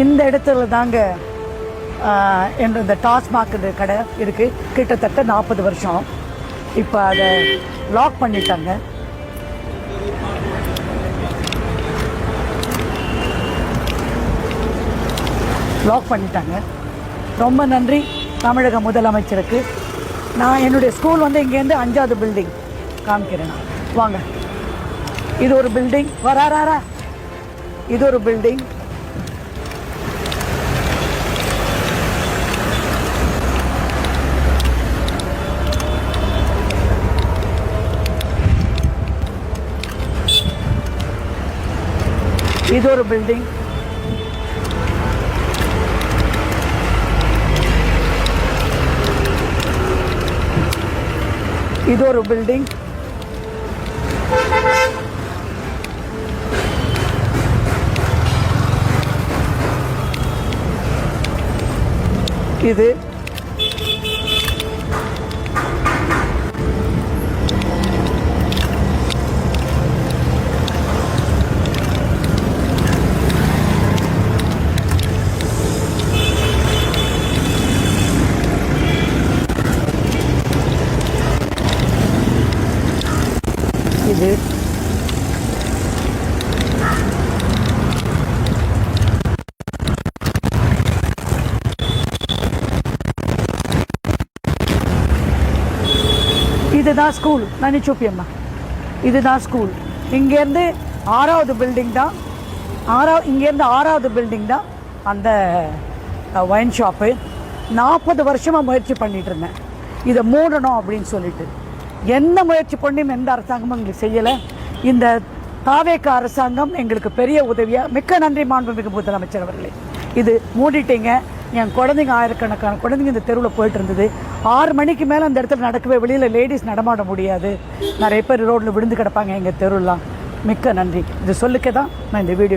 இந்த இடத்துல தாங்க இந்த டாஸ்மாக் கடை இருக்குது. கிட்டத்தட்ட 40 வருஷம். இப்போ அதை லாக் பண்ணிட்டாங்க. ரொம்ப நன்றி தமிழக முதலமைச்சருக்கு. நான் என்னுடைய ஸ்கூல் இங்கேருந்து 5வது பில்டிங் காமிக்கிறேன். வாங்க, இது ஒரு பில்டிங். வராரா, இது ஒரு பில்டிங். இது ஒரு பில்டிங். இது ஒரு பில்டிங். இது இது இதுதான் ஸ்கூல். நான் சூப்பியம்மா, இதுதான் ஸ்கூல். இங்கேருந்து 6வது பில்டிங் தான். இங்கேருந்து 6வது பில்டிங் தான் அந்த ஒயின் ஷாப்பு. 40 வருஷமாக முயற்சி பண்ணிகிட்டு இருந்தேன் இதை மூடணும் அப்படின்னு சொல்லிட்டு. எந்த முயற்சி பண்ணியும் எந்த அரசாங்கமும் எங்களுக்கு செய்யலை. இந்த தாவேக அரசாங்கம் எங்களுக்கு பெரிய உதவியாக. மிக்க நன்றி மாண்புமிகு முதலமைச்சர் அவர்களே. இது மூடிட்டீங்க. என் குழந்தைங்க, ஆயிரக்கணக்கான குழந்தைங்க இந்த தெருவில் போயிட்டு இருந்தது. 6 மணிக்கு மேலே அந்த இடத்துல நடக்கவே, வெளியில் லேடிஸ் நடமாட முடியாது. நிறைய பேர் ரோட்டில் விழுந்து கிடப்பாங்க எங்கள் தெருலாம். மிக்க நன்றி. இது சொல்லிக்க தான் நான் இந்த வீடியோ